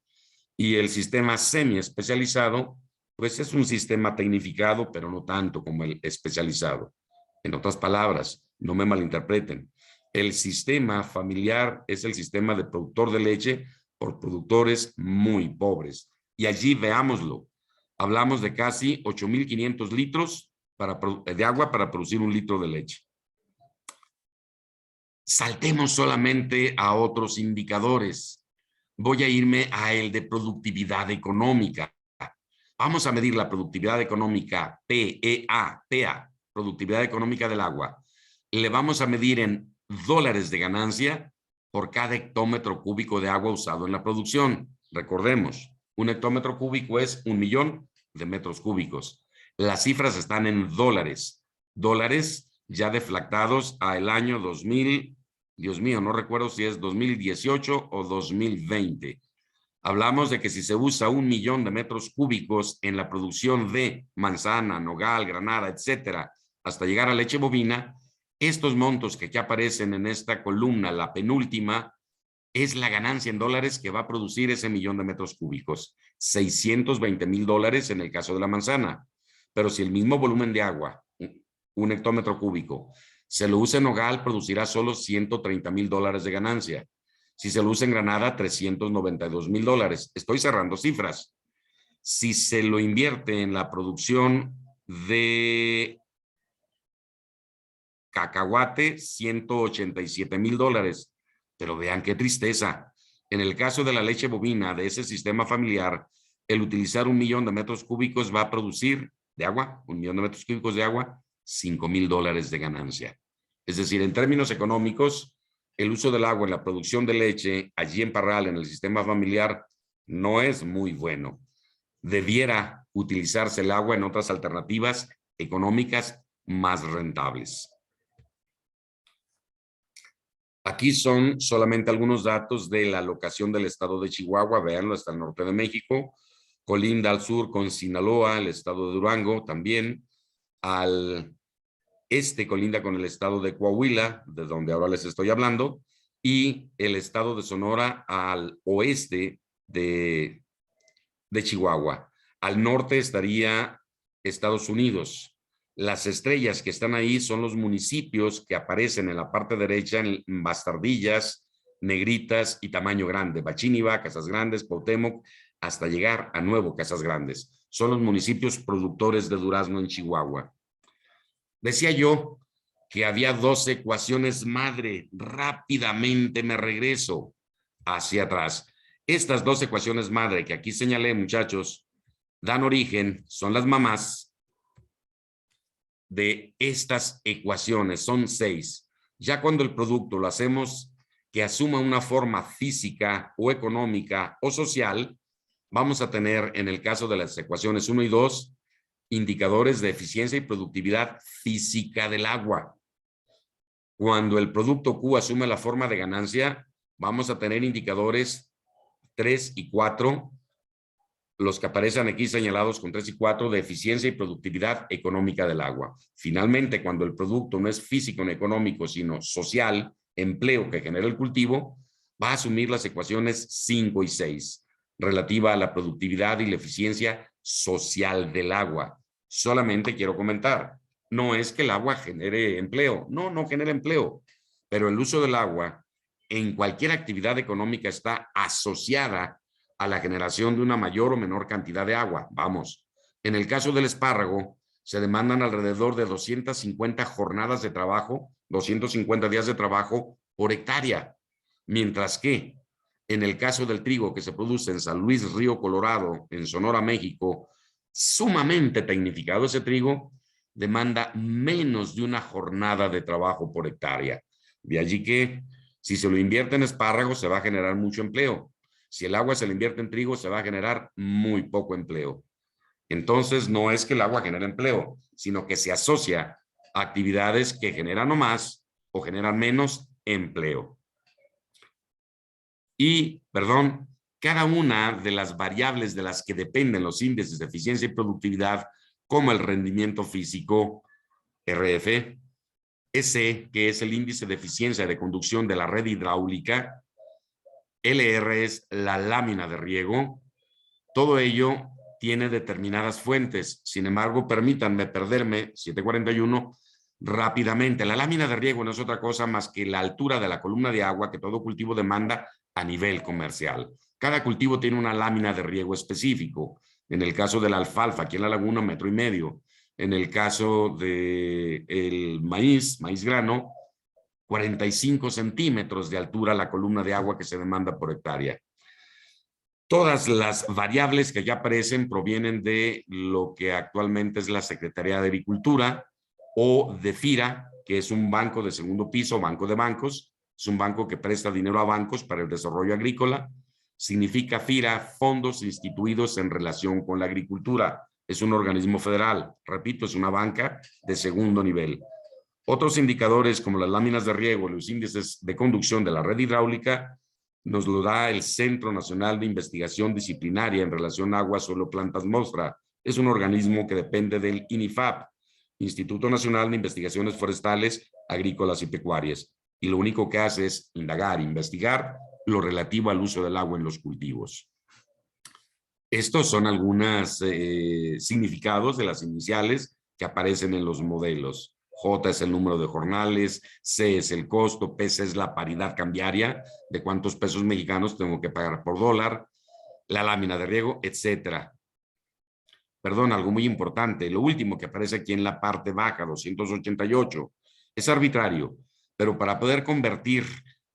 Y el sistema semi especializado, pues es un sistema tecnificado, pero no tanto como el especializado. En otras palabras, no me malinterpreten, el sistema familiar es el sistema de productor de leche por productores muy pobres. Y allí veámoslo, hablamos de casi 8,500 litros de agua para producir 1 litro de leche. Saltemos solamente a otros indicadores. Voy a irme a el de productividad económica. Vamos a medir la productividad económica PEA, productividad económica del agua. Le vamos a medir en dólares de ganancia por cada hectómetro cúbico de agua usado en la producción. Recordemos, un hectómetro cúbico es 1.000.000 de metros cúbicos. Las cifras están en dólares. Dólares ya deflactados al año 2000, Dios mío, no recuerdo si es 2018 o 2020. Hablamos de que si se usa 1.000.000 de metros cúbicos en la producción de manzana, nogal, granada, etcétera, hasta llegar a leche bovina, estos montos que aquí aparecen en esta columna, la penúltima, es la ganancia en dólares que va a producir ese 1.000.000 de metros cúbicos. $620,000 en el caso de la manzana. Pero si el mismo volumen de agua, 1 hectómetro cúbico, se lo usa en nogal, producirá solo $130,000 de ganancia. Si se lo usa en granada, $392,000. Estoy cerrando cifras. Si se lo invierte en la producción de cacahuate, $187,000. Pero vean qué tristeza. En el caso de la leche bovina, de ese sistema familiar, el utilizar 1.000.000 de metros cúbicos va a producir de agua, 1.000.000 de metros cúbicos de agua, $5,000 de ganancia. Es decir, en términos económicos, el uso del agua en la producción de leche allí en Parral, en el sistema familiar, no es muy bueno. Debiera utilizarse el agua en otras alternativas económicas más rentables. Aquí son solamente algunos datos de la locación del estado de Chihuahua. Véanlo, está al norte de México. Colinda al sur con Sinaloa, el estado de Durango también. Al este colinda con el estado de Coahuila, de donde ahora les estoy hablando, y el estado de Sonora al oeste de Chihuahua. Al norte estaría Estados Unidos. Las estrellas que están ahí son los municipios que aparecen en la parte derecha en bastardillas, negritas y tamaño grande. Bachíniva, Casas Grandes, Cuauhtémoc, hasta llegar a Nuevo Casas Grandes. Son los municipios productores de durazno en Chihuahua. Decía yo que había 2 ecuaciones madre. Rápidamente me regreso hacia atrás. Estas 2 ecuaciones madre que aquí señalé, muchachos, dan origen, son las mamás de estas ecuaciones. Son 6. Ya cuando el producto lo hacemos que asuma una forma física o económica o social, vamos a tener en el caso de las ecuaciones 1 y 2, indicadores de eficiencia y productividad física del agua. Cuando el producto Q asume la forma de ganancia, vamos a tener indicadores 3 y 4, los que aparecen aquí señalados con 3 y 4 de eficiencia y productividad económica del agua. Finalmente, cuando el producto no es físico ni económico, sino social, empleo que genera el cultivo, va a asumir las ecuaciones 5 y 6, relativa a la productividad y la eficiencia social del agua. Solamente quiero comentar, no es que el agua genere empleo, no genera empleo, pero el uso del agua en cualquier actividad económica está asociada a la generación de una mayor o menor cantidad de agua. Vamos, en el caso del espárrago, se demandan alrededor de 250 jornadas de trabajo, 250 días de trabajo por hectárea, mientras que en el caso del trigo que se produce en San Luis Río Colorado, en Sonora, México, sumamente tecnificado ese trigo, demanda menos de una jornada de trabajo por hectárea. De allí que si se lo invierte en espárragos se va a generar mucho empleo. Si el agua se le invierte en trigo se va a generar muy poco empleo. Entonces no es que el agua genere empleo, sino que se asocia a actividades que generan o más o generan menos empleo. Y, perdón, cada una de las variables de las que dependen los índices de eficiencia y productividad, como el rendimiento físico, RF, S, que es el índice de eficiencia de conducción de la red hidráulica, LR es la lámina de riego, todo ello tiene determinadas fuentes. Sin embargo, permítanme perderme, 741, rápidamente. La lámina de riego no es otra cosa más que la altura de la columna de agua que todo cultivo demanda a nivel comercial. Cada cultivo tiene una lámina de riego específico. En el caso de la alfalfa, aquí en la laguna, 1,5 metros. En el caso del maíz, maíz grano, 45 centímetros de altura la columna de agua que se demanda por hectárea. Todas las variables que ya aparecen provienen de lo que actualmente es la Secretaría de Agricultura o de FIRA, que es un banco de segundo piso, banco de bancos. Es un banco que presta dinero a bancos para el desarrollo agrícola. Significa FIRA, fondos instituidos en relación con la agricultura. Es un organismo federal. Repito, es una banca de segundo nivel. Otros indicadores como las láminas de riego, los índices de conducción de la red hidráulica, nos lo da el Centro Nacional de Investigación Disciplinaria en relación a agua, suelo, plantas, atmósfera. Es un organismo que depende del INIFAP, Instituto Nacional de Investigaciones Forestales, Agrícolas y Pecuarias. Y lo único que hace es indagar, investigar lo relativo al uso del agua en los cultivos. Estos son algunos significados de las iniciales que aparecen en los modelos. J es el número de jornales, C es el costo, P es la paridad cambiaria de cuántos pesos mexicanos tengo que pagar por dólar, la lámina de riego, etcétera. Perdón, algo muy importante, lo último que aparece aquí en la parte baja, 288, es arbitrario, pero para poder convertir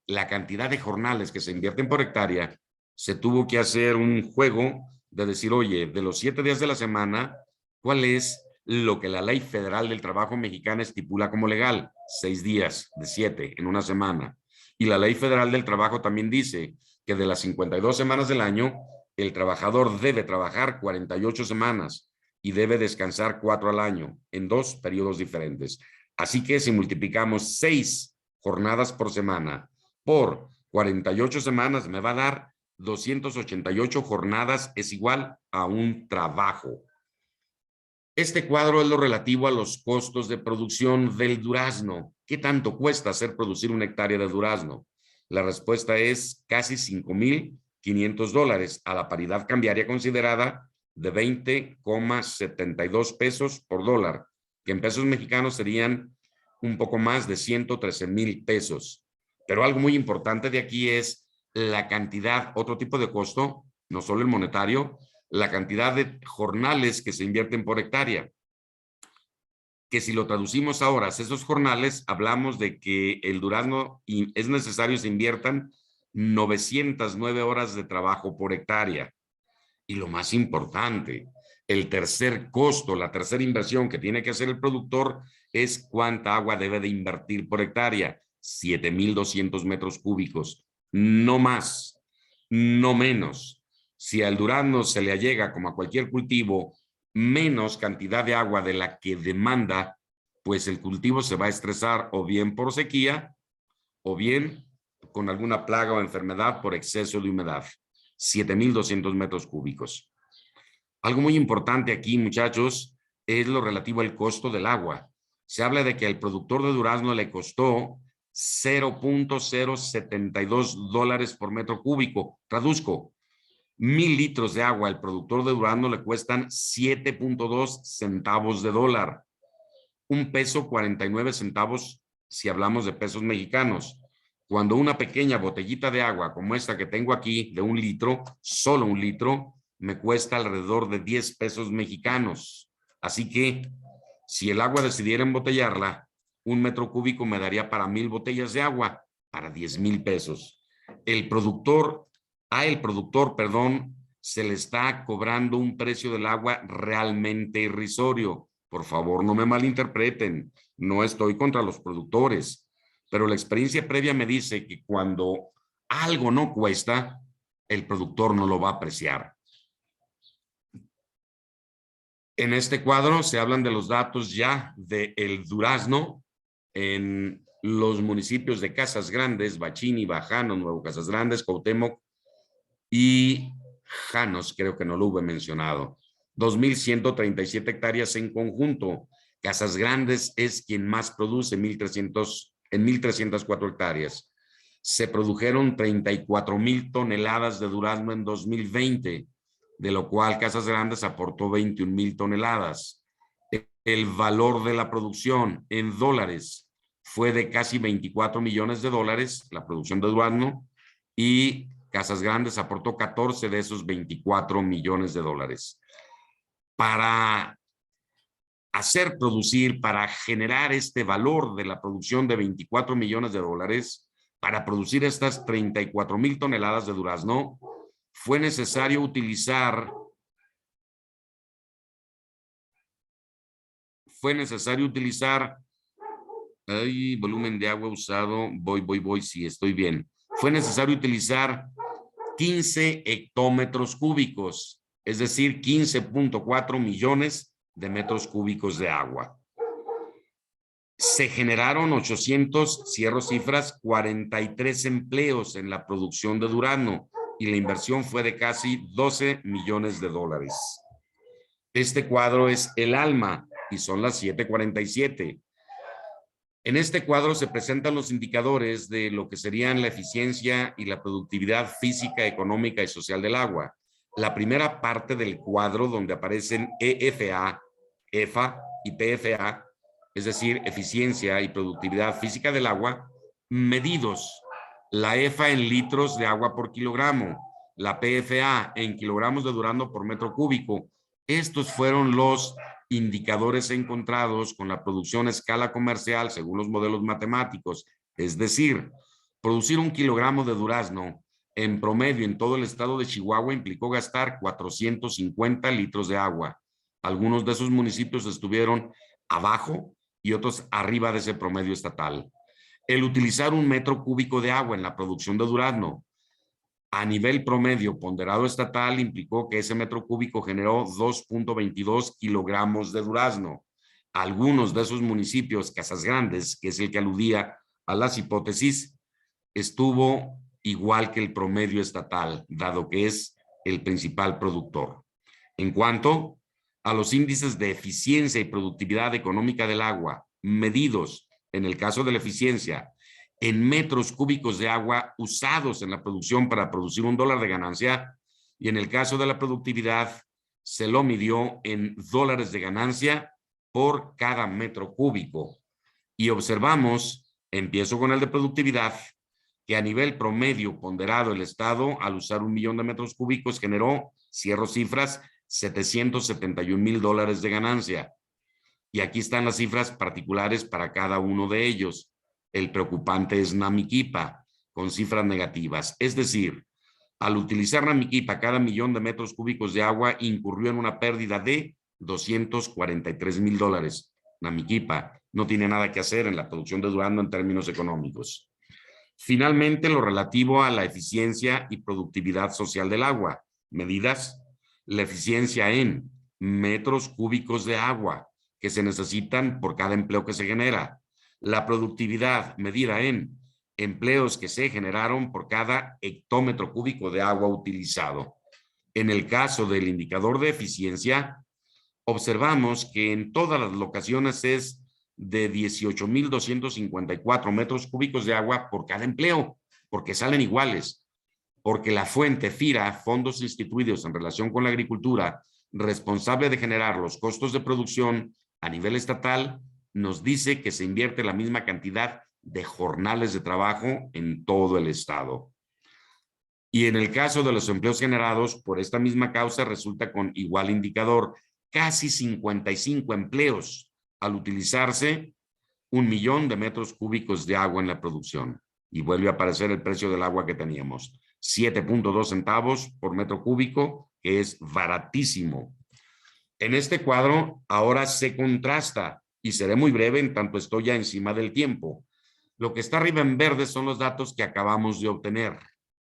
la cantidad de jornales que se invierten por hectárea, se tuvo que hacer un juego de decir, oye, de los 7 días de la semana, ¿cuál es lo que la Ley Federal del Trabajo Mexicana estipula como legal? 6 días de 7 en una semana. Y la Ley Federal del Trabajo también dice que de las 52 semanas del año, el trabajador debe trabajar 48 semanas y debe descansar 4 al año en 2 periodos diferentes. Así que si multiplicamos 6 jornadas por semana por 48 semanas, me va a dar 288 jornadas, es igual a un trabajo. Este cuadro es lo relativo a los costos de producción del durazno. ¿Qué tanto cuesta hacer producir una hectárea de durazno? La respuesta es casi $5,500 a la paridad cambiaria considerada de 20,72 pesos por dólar, que en pesos mexicanos serían un poco más de 113,000 pesos. Pero algo muy importante de aquí es la cantidad, otro tipo de costo, no solo el monetario, la cantidad de jornales que se invierten por hectárea. Que si lo traducimos a horas, esos jornales, hablamos de que el durazno es necesario se inviertan 909 horas de trabajo por hectárea. Y lo más importante, el tercer costo, la tercera inversión que tiene que hacer el productor es cuánta agua debe de invertir por hectárea. 7,200 metros cúbicos, no más, no menos. Si al durazno se le allega, como a cualquier cultivo, menos cantidad de agua de la que demanda, pues el cultivo se va a estresar o bien por sequía o bien con alguna plaga o enfermedad por exceso de humedad. 7,200 metros cúbicos. Algo muy importante aquí, muchachos, es lo relativo al costo del agua. Se habla de que al productor de durazno le costó $0.072 por metro cúbico. Traduzco, 1,000 litros de agua al productor de durazno le cuestan 7.2 centavos de dólar. $1.49 si hablamos de pesos mexicanos. Cuando una pequeña botellita de agua como esta que tengo aquí de 1 litro, solo 1 litro, me cuesta alrededor de 10 pesos mexicanos. Así que si el agua decidiera embotellarla, 1 metro cúbico me daría para 1,000 botellas de agua, para 10,000 pesos. El productor, se le está cobrando un precio del agua realmente irrisorio. Por favor, no me malinterpreten, no estoy contra los productores, pero la experiencia previa me dice que cuando algo no cuesta, el productor no lo va a apreciar. En este cuadro se hablan de los datos ya del durazno en los municipios de Casas Grandes, Bachini, Bajano, Nuevo Casas Grandes, Cuauhtémoc y Janos, creo que no lo hube mencionado. 2,137 hectáreas en conjunto. Casas Grandes es quien más produce, 1,304 hectáreas. Se produjeron 34,000 toneladas de durazno en 2020, de lo cual Casas Grandes aportó 21,000 toneladas. El valor de la producción en dólares fue de casi 24 millones de dólares, la producción de durazno, y Casas Grandes aportó 14 de esos 24 millones de dólares. Para hacer producir, para generar este valor de la producción de 24 millones de dólares, para producir estas 34,000 toneladas de durazno, fue necesario utilizar volumen de agua usado, sí, estoy bien. Fue necesario utilizar 15 hectómetros cúbicos, es decir, 15.4 millones de metros cúbicos de agua. Se generaron 800, cierro cifras, 43 empleos en la producción de durazno y la inversión fue de casi 12 millones de dólares. Este cuadro es el alma y son las 7:47. En este cuadro se presentan los indicadores de lo que serían la eficiencia y la productividad física, económica y social del agua. La primera parte del cuadro donde aparecen EFA, EFA y PFA, es decir, eficiencia y productividad física del agua, medidos. La EFA en litros de agua por kilogramo, la PFA en kilogramos de durazno por metro cúbico. Estos fueron los indicadores encontrados con la producción a escala comercial según los modelos matemáticos. Es decir, producir 1 kilogramo de durazno en promedio en todo el estado de Chihuahua implicó gastar 450 litros de agua. Algunos de esos municipios estuvieron abajo y otros arriba de ese promedio estatal. El utilizar 1 metro cúbico de agua en la producción de durazno a nivel promedio ponderado estatal implicó que ese metro cúbico generó 2.22 kilogramos de durazno. Algunos de esos municipios, Casas Grandes, que es el que aludía a las hipótesis, estuvo igual que el promedio estatal, dado que es el principal productor. En cuanto a los índices de eficiencia y productividad económica del agua, medidos en el caso de la eficiencia, en metros cúbicos de agua usados en la producción para producir $1 de ganancia, y en el caso de la productividad se lo midió en dólares de ganancia por cada metro cúbico. Y observamos, empiezo con el de productividad, que a nivel promedio ponderado el Estado, al usar 1 millón de metros cúbicos, generó, cierro cifras, $771,000 de ganancia. Y aquí están las cifras particulares para cada uno de ellos. El preocupante es Namiquipa, con cifras negativas. Es decir, al utilizar Namiquipa, cada millón de metros cúbicos de agua incurrió en una pérdida de $243,000. Namiquipa no tiene nada que hacer en la producción de durazno en términos económicos. Finalmente, lo relativo a la eficiencia y productividad social del agua. Medidas: la eficiencia en metros cúbicos de agua que se necesitan por cada empleo que se genera. La productividad medida en empleos que se generaron por cada hectómetro cúbico de agua utilizado. En el caso del indicador de eficiencia, observamos que en todas las locaciones es de 18,254 metros cúbicos de agua por cada empleo, porque salen iguales, porque la fuente FIRA, fondos instituidos en relación con la agricultura, responsable de generar los costos de producción a nivel estatal, nos dice que se invierte la misma cantidad de jornales de trabajo en todo el estado. Y en el caso de los empleos generados por esta misma causa resulta con igual indicador, casi 55 empleos al utilizarse 1 millón de metros cúbicos de agua en la producción. Y vuelve a aparecer el precio del agua que teníamos, 7.2 centavos por metro cúbico, que es baratísimo. En este cuadro ahora se contrasta, y seré muy breve en tanto estoy ya encima del tiempo. Lo que está arriba en verde son los datos que acabamos de obtener,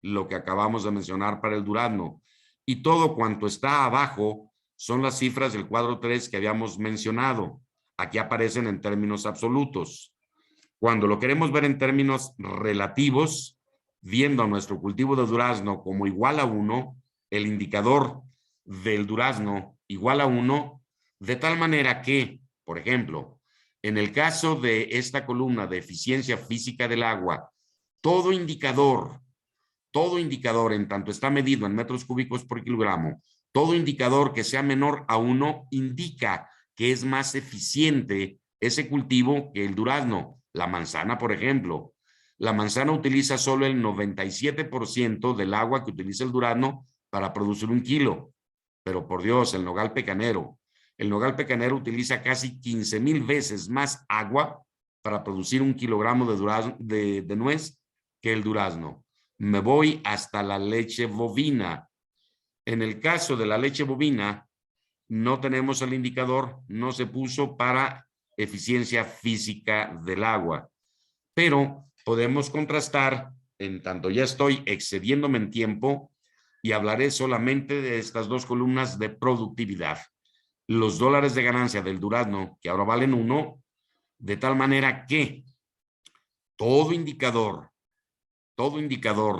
lo que acabamos de mencionar para el durazno, y todo cuanto está abajo son las cifras del cuadro 3 que habíamos mencionado. Aquí aparecen en términos absolutos. Cuando lo queremos ver en términos relativos, viendo a nuestro cultivo de durazno como igual a 1, el indicador del durazno igual a 1, de tal manera que, por ejemplo, en el caso de esta columna de eficiencia física del agua, todo indicador en tanto está medido en metros cúbicos por kilogramo, todo indicador que sea menor a 1 indica que es más eficiente ese cultivo que el durazno. La manzana, por ejemplo. La manzana utiliza solo el 97% del agua que utiliza el durazno para producir 1 kilo. Pero por Dios, el nogal pecanero, el nogal pecanero utiliza casi 15,000 veces más agua para producir 1 kilogramo de nuez que el durazno. Me voy hasta la leche bovina. En el caso de la leche bovina, no tenemos el indicador, no se puso para eficiencia física del agua, pero podemos contrastar, en tanto ya estoy excediéndome en tiempo, y hablaré solamente de estas dos columnas de productividad. Los dólares de ganancia del durazno, que ahora valen 1, de tal manera que todo indicador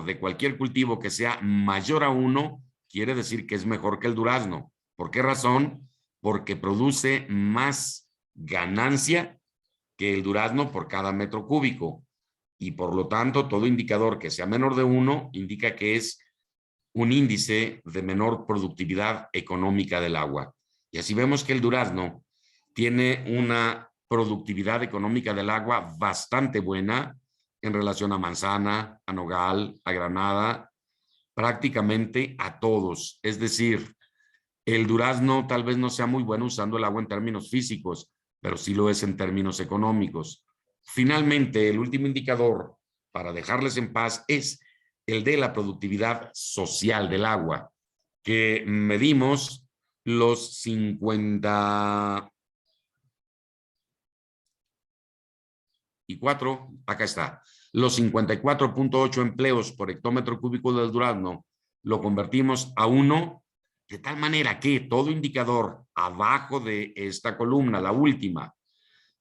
de cualquier cultivo que sea mayor a 1, quiere decir que es mejor que el durazno. ¿Por qué razón? Porque produce más ganancia que el durazno por cada metro cúbico. Y por lo tanto, todo indicador que sea menor de 1 indica que es un índice de menor productividad económica del agua. Y así vemos que el durazno tiene una productividad económica del agua bastante buena en relación a manzana, a nogal, a granada, prácticamente a todos. Es decir, el durazno tal vez no sea muy bueno usando el agua en términos físicos, pero sí lo es en términos económicos. Finalmente, el último indicador, para dejarles en paz, es el de la productividad social del agua, que medimos los 54, acá está, los 54.8 empleos por hectómetro cúbico del durazno, lo convertimos a 1, de tal manera que todo indicador abajo de esta columna, la última,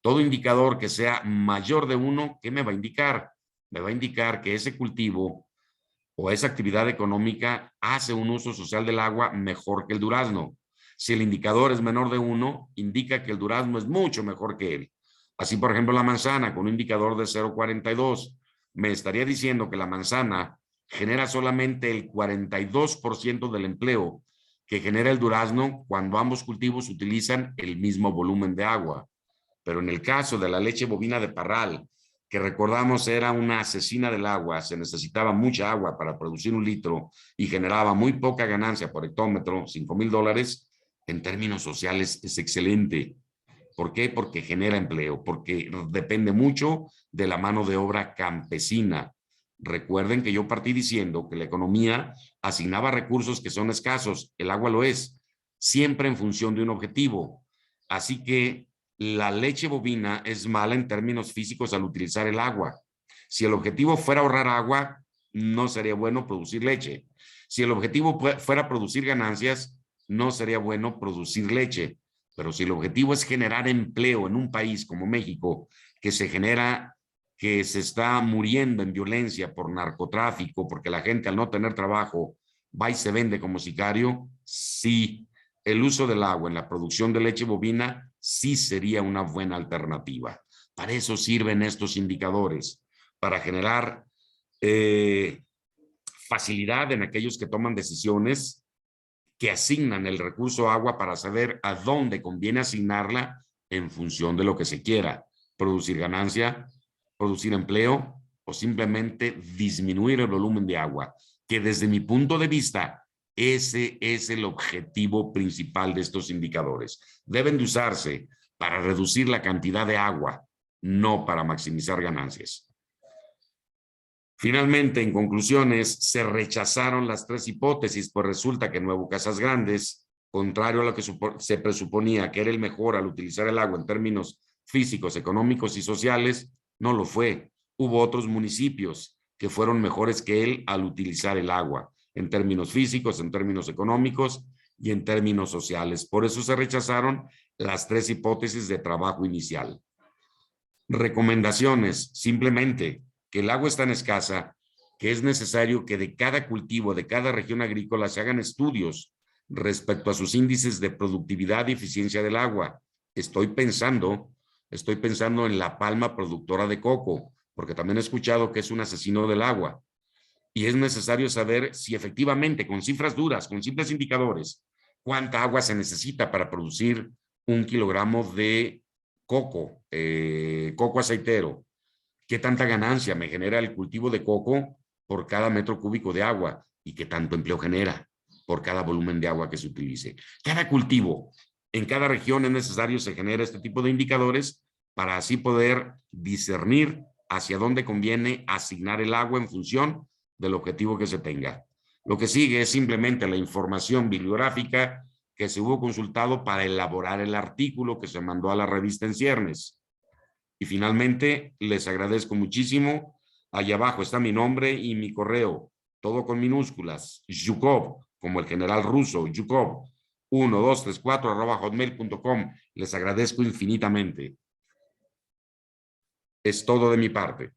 todo indicador que sea mayor de 1, ¿qué me va a indicar? Me va a indicar que ese cultivo o esa actividad económica hace un uso social del agua mejor que el durazno. Si el indicador es menor de 1, indica que el durazno es mucho mejor que él. Así, por ejemplo, la manzana con un indicador de 0,42 me estaría diciendo que la manzana genera solamente el 42% del empleo que genera el durazno cuando ambos cultivos utilizan el mismo volumen de agua. Pero en el caso de la leche bovina de Parral, que recordamos era una asesina del agua, se necesitaba mucha agua para producir 1 litro y generaba muy poca ganancia por hectómetro, $5,000, en términos sociales es excelente. ¿Por qué? Porque genera empleo, porque depende mucho de la mano de obra campesina. Recuerden que yo partí diciendo que la economía asignaba recursos que son escasos, el agua lo es, siempre en función de un objetivo. Así que la leche bovina es mala en términos físicos al utilizar el agua. Si el objetivo fuera ahorrar agua, no sería bueno producir leche. Si el objetivo fuera producir ganancias, no sería bueno producir leche. Pero si el objetivo es generar empleo en un país como México, que se está muriendo en violencia por narcotráfico, porque la gente al no tener trabajo va y se vende como sicario, sí, el uso del agua en la producción de leche bovina sí sería una buena alternativa. Para eso sirven estos indicadores, para generar facilidad en aquellos que toman decisiones, que asignan el recurso agua para saber a dónde conviene asignarla en función de lo que se quiera, producir ganancia, producir empleo o simplemente disminuir el volumen de agua, que desde mi punto de vista ese es el objetivo principal de estos indicadores. Deben de usarse para reducir la cantidad de agua, no para maximizar ganancias. Finalmente, en conclusiones, se rechazaron las 3 hipótesis, pues resulta que Nuevo Casas Grandes, contrario a lo que se presuponía que era el mejor al utilizar el agua en términos físicos, económicos y sociales, no lo fue. Hubo otros municipios que fueron mejores que él al utilizar el agua, en términos físicos, en términos económicos y en términos sociales. Por eso se rechazaron las 3 hipótesis de trabajo inicial. Recomendaciones, simplemente que el agua es tan escasa que es necesario que de cada cultivo, de cada región agrícola, se hagan estudios respecto a sus índices de productividad y eficiencia del agua. Estoy pensando en la palma productora de coco, porque también he escuchado que es un asesino del agua. Y es necesario saber si efectivamente, con cifras duras, con simples indicadores, cuánta agua se necesita para producir 1 kilogramo de coco, coco aceitero. ¿Qué tanta ganancia me genera el cultivo de coco por cada metro cúbico de agua? ¿Y qué tanto empleo genera por cada volumen de agua que se utilice? Cada cultivo En cada región es necesario se genera este tipo de indicadores para así poder discernir hacia dónde conviene asignar el agua en función del objetivo que se tenga. Lo que sigue es simplemente la información bibliográfica que se hubo consultado para elaborar el artículo que se mandó a la revista en ciernes. Y finalmente, les agradezco muchísimo. Allá abajo está mi nombre y mi correo, todo con minúsculas, Zhukov, como el general ruso, Zhukov, 1234@hotmail.com. Les agradezco infinitamente. Es todo de mi parte.